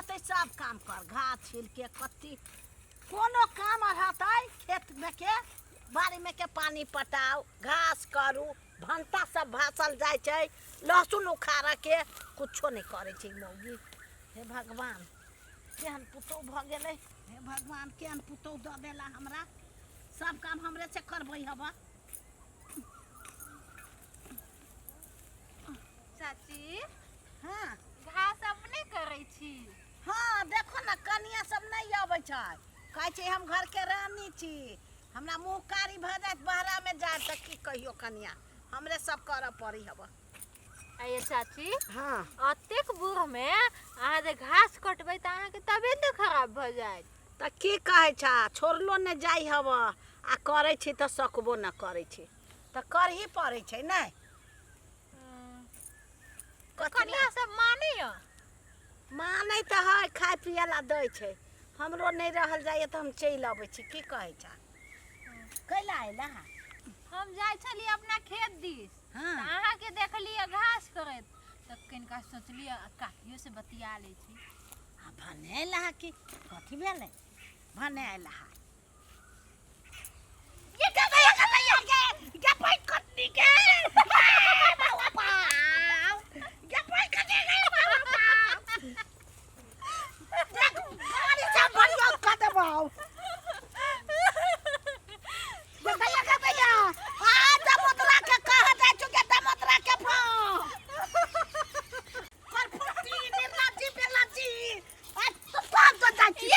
रहते सब काम कर घास छील के कत्ती कोनो काम रहते खेत में के बाड़ी में के पानी पटाओ घास करू भंटा सब भासल जाय छै लहसुन उखाड़ के कुछो नहीं करे छै मौगी। हे भगवान केहन पुतौ भ गेलै हे भगवान केहन पुतौ द देला हमरा सब काम हमरे से करबै हबा। चाची हाँ घास अपने करै छी। हाँ देखो ना कनिया सब नहीं आबै छै कहै छै हम घर के रानी छी हमरा मुँह कारी भ जात बहरा में जाए त की कहियो कनिया हमरे सब कर पड़ी हबा। आये चाची हाँ अतेक बूढ़ में अहाँ जे घास कटबै त अहाँ के तबियत खराब भ जायत। त की कहै छा छोड़लो ने जाई हबा आ करै छी त सकबो न करै छी त करही पड़ै छै नै। कनिया सब माने य मानै त है खाय पिए ला दै छै हमरो नहीं रहल जाइए त हम चल आबै छी की कहै छा कैला आइला हम जाय छली अपना खेत दिस हाँ त अहाँ के देखलिए घास करत त कनिका सोचलिए काकियो से बतिया लै छी। आ भने ला की कथी भेलै भने आइला ये के पैक कटनी के बाबा ये पैक कटनी के बाबा देख गाड़ी से बढ़िया कर देबौ ये भैया आ दमोदरा के कह दे चुके दमोदरा के फोन पर फुटी निर्लाजी आ तो भाग तो जाची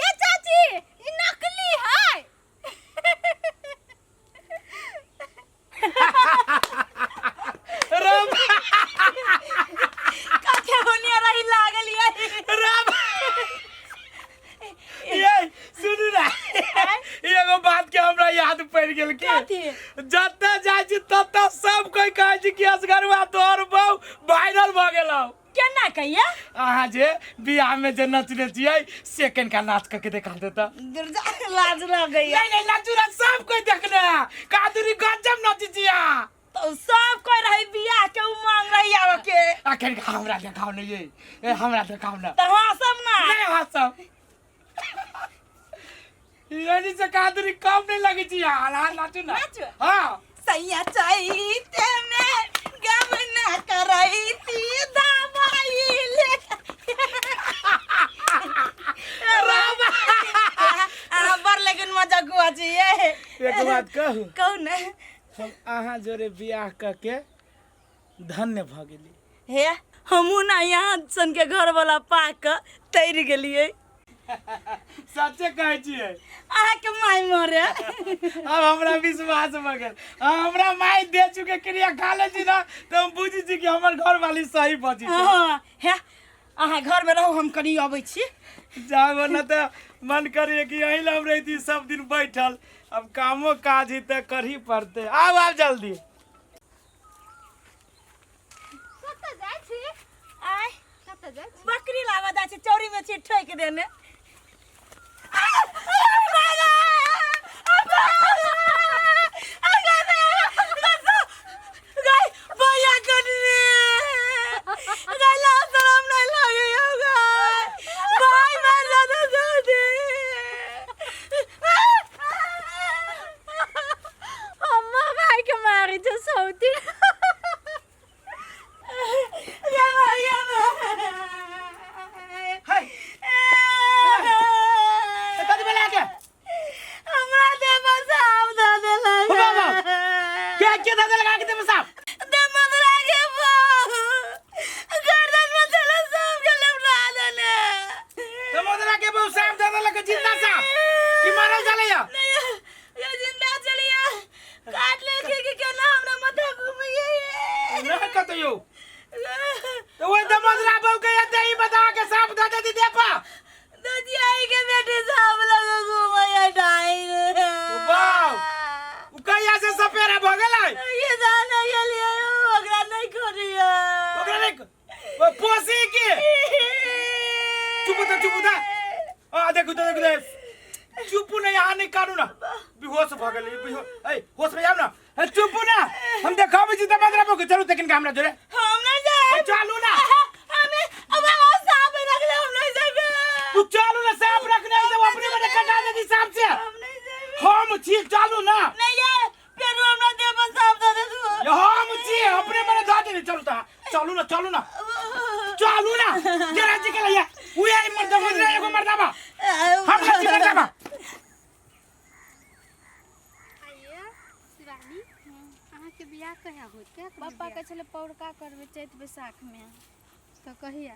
ये चाची ये नकली है। राम कथे होनिया रही लागल राम ये सुनू ना एगो बात के हमरा याद पड़ गेल के जत्ता जाय छी तत्ता सब कोई कहै छी कि असगरवा तोर बहु वायरल भ गेलौ केना कहिया अहाँ जे बियाह में जे नचले छियै सेकंड का नाच करके दिखा देता। लाज लगैया नहीं नचुरा सब कोई देखने कादुरी गजब नची छिया तो सब कोई रही बियाह के उमंग रही आव के आखिर हमरा देखाओ नहीं ये हमरा देखाओ ना त सब ना नहीं हंसब यानी से कादुरी कम नहीं लगी छिया हां नाचू ना नाचू? हां सैया चाहिते में गम ना करई थी दवाई ले बर लेकिन मजा गुआ चाहिए। एक बात कहू कौन हम अहाँ जोरे बियाह करके धन्य भ गेली हे हमू ना यहाँ सन के घर वाला पाक तैर गेलिए सच्चे कहै छियै अहाँ के माय मरे अब हमरा विश्वास भ गेल हमरा माय दे चुके क्रिया खा ले छी ना तो हम बुझी छी कि हमर घर वाली सही बची छै। हां हे अहाँ घर में रहू हम कनी आबै छी जाओ ना तो मन करे कि यहीं हम रहती सब दिन बैठल अब कामो काज ही तो कर ही पड़ते आओ जल्दी कत जाय छी आय कत जाय छी बकरी लावा दा छी चौरी में छी ठोक देने चुप नहीं यहाँ नहीं कानू ना बेहोश भ गेल ए होश में जाओ ना चुप ना हम देखाबे छी त बदरा को चलू तकिन के हमरा जोरे हम ना जाए चलू ना हमें अब साहब लग जरा जी के लिया उहे मर्द मर्द एगो मर्दाबा हम लोग मर्दाबा आइए शिवानी अहाँ के बियाह कहिया होत के पापा के छले पौरका करबे चैत बैसाख में तो कहिया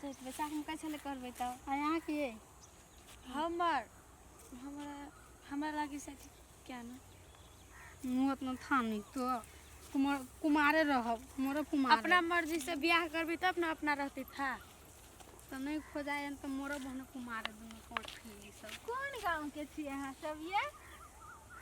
चैत बैसाख में कैसे करबे त अहाँ के हमरा हमरा लागी से क्या ना मुँह उतना थानी तो कुमारे रहब मोर कुमार अपना मर्जी से बियाह करबी तब ना अपना रहती था तो नहीं खोजायन तो मोर बहन कुमारे दुनू कोट खी सब कौन गांव के छी अहाँ सब ये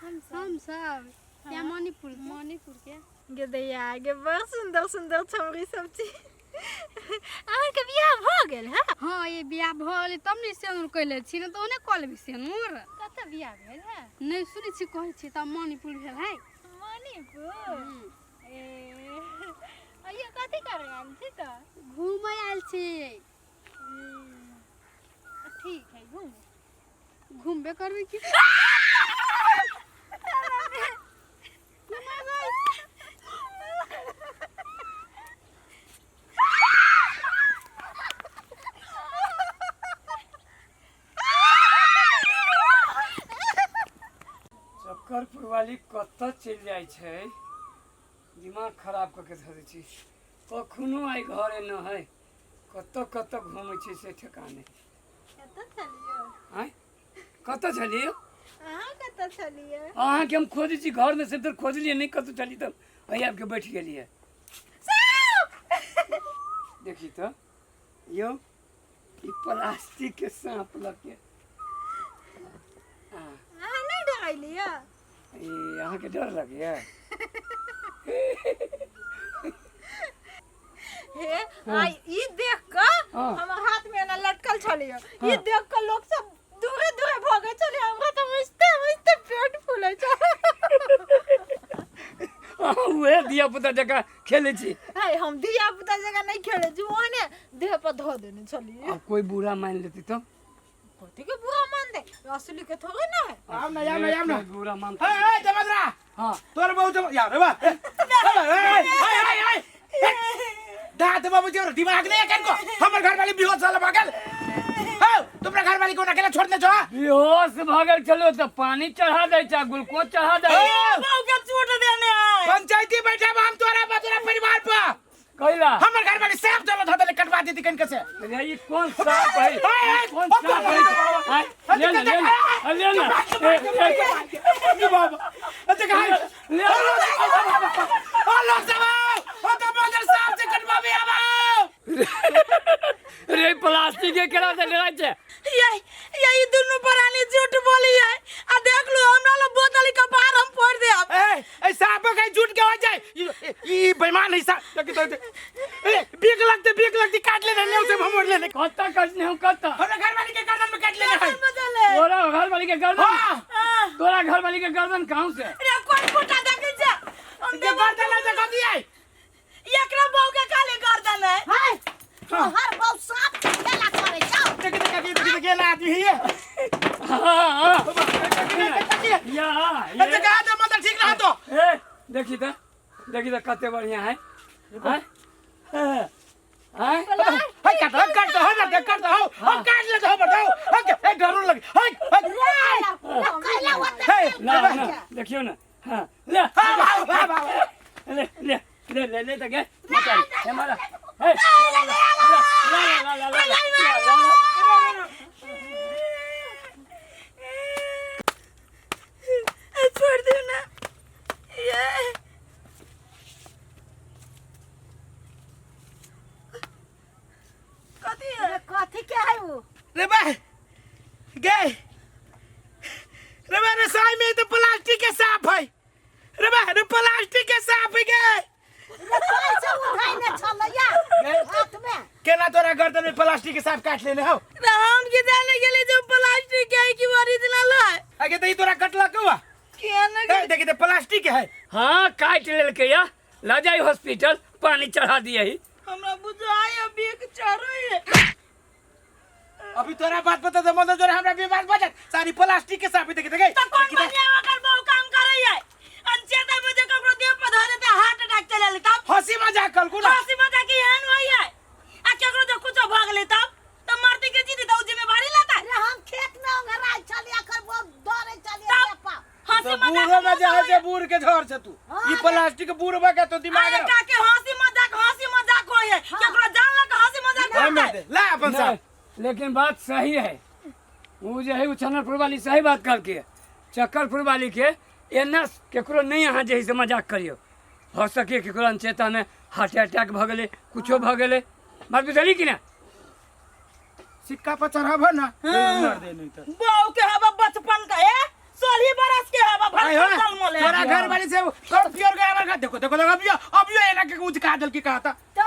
हम सब क्या मणिपुर के गे दैया गे बड़ सुंदर सुंदर छौरी सब छी अहाँ के बियाह भ गेल है हां ये बियाह भ गेल तब ने सेनुर कइले छी न तो ओने कॉल भी सेनुर कत बियाह भेल है नहीं सुनि छी कहै छी त मणिपुर भेल है मणिपुर ए अइया कथि करे आइल छी त घूमै आइल छी ठीक है घूमबे करबे की चक्करपुर वाली कत चल जाय छै दिमाग खराब क के धरै छी कखनो आई घरे न है कत घूमै छी से ठिकाने कत चलियो आय कत चलियो अहाँ कत चलियो अहाँ के हम खोजै छी घर में से तो खोजलिए नहीं कत चली तब अही आब के बैठ गेलिए देखी तो यो ई प्लास्टिक के सांप लगे अहाँ नहीं डराइलियो ए अहाँ के डर लगे हे आई ई देख के हाँ। हमर हाथ में ना लटकल छलियो ई देख के लोग सब दूरे दूरे भागे चले हमरा तो मस्ते पेट फूलै छ उहे दिया पुता जका खेले छी हाय हम दिया पुता जगह नहीं खेले छी ओने देह पर धो देने छलिए अब कोई बुरा मान लेती तो कथि के बुरा मान दे असली के थोड़ी ना है आम ना बुरा मान ए जमदरा हां तोर बहुत यार रे बा दाद बाबू जी दिमाग नहीं है कनको हमर घर वाली बेहोश साला भागल हां तुमरा घर वाली को अकेला छोड़ने छो बेहोश भागल चलो तो पानी चढ़ा दे चा ग्लूकोज चढ़ा दे बाऊ के छूट देने पंचायती बैठा हम तोरा बतरा परिवार पर कैला हमर घर वाली सांप चलो धले कटवा देती कन कैसे अरे ये कौन सांप है कौन सांप है ले ले बाबा अच्छा कहां ले हेलो सब ओ तो बदर सांप से कटवा भी आवा रे प्लास्टिक के केरा से डरा छे ये दोनों परानी झूठ बोली है आ देख लो हमरा लो बोतल के बाहर हम फोड़ दे अब ए सांप का झूठ के हो जाए ई बेईमान है सांप ए बीक लगती काट लेने ने उसे हम मोड़ लेने कत्ता कसने हम कत्ता हमरा घर वाली के गर्दन में काट लेने है तोरा घर वाली के गर्दन तोरा घर वाली के गर्दन कहां से रे कोन फुटा देखे छ हम ये गर्दन में देखा दिया एकरा बहू के काले गर्दन है हाय हर बहू सांप खेला करे जाओ देख गेला आदमी है हां या अच्छा कहा तो मतलब ठीक रहा तो ए देखी तो कते बढ़िया है हैं हाय काट दो हम काट ले तो बताओ ए डरो लगे हाय ना देखियो ना हां ले तो के मत हमारा ए छोड़ दो ना ये कथी के है वो रे बा गए रे बा रसाई में तो प्लास्टिक के सांप है रे बा रे प्लास्टिक के सांप है गए कैसे उठाइने छलैया हाथ में केना तोरा गर्दन में प्लास्टिक के सांप काट लेने हो हम के जाने के लिए जो प्लास्टिक है कि ओरिजिनल है आगे तो ई तोरा कटला क्यों केना देखी तो प्लास्टिक है हां काट लेलके या ला जाई हॉस्पिटल पानी चढ़ा दिए ही हमरा बुझाय अभी एक चढ़ई है अभी तोरा बात पता तो मतलब जोरे हमरा बीमार बजत सारी प्लास्टिक के सांप देखे देखे तो कौन बनिया ओकर बहु काम करई है अनचेता बजे ककरो देह पर धरे त हार्ट अटैक चले ले तब हंसी मजाक कल को ना हंसी मजाक की हन होई है आ केकरो बूढ़ के झर से तू हाँ, ई प्लास्टिक बूढ़ बा तो दिमाग अरे काके हंसी मजाक होई है केकरो जानला के हंसी मजाक में करता दे है ला अपन साहब नहीं, लेकिन बात सही है। वो जो है वो चनरपुर वाली सही बात करके चक्करपुर वाली के एना केकरो नहीं यहाँ जही से मजाक करियो। हो सके केकरो अनचेता में हार्ट अटैक भ गेले कुछो भ गेले बात बुझली कि ना। सिक्का पर चढ़ाबो ना मार दे नहीं तो बहू के हवा बचपन का है 16 बरस के हवा आई हो भर साल मोले तोरा घर वाली से कर पियर गया लगा देखो देखो अबियो एना के कुछ काजल की कहता तो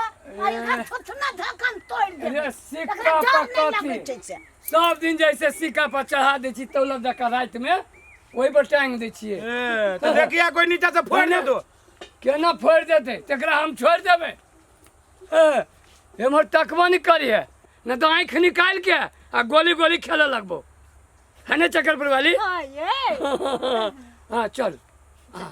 एखन थुथुना धकन तोड़ दे अरे सिक्का पर कथी सब दिन जैसे सिक्का पर चढ़ा दै छी तौलब जका रात में वही पर टांग दै छियै। तो देखिया कोई नीचा से फोड़ दे दो केना फोड़ देते तेकरा हम छोड़ देबै। एमहर तकबो नहीं करिए न तो आँख निकाल के आ गोली गोली खेले लगबो है ना चक्करपुर वाली। हां ये हाँ चल हाँ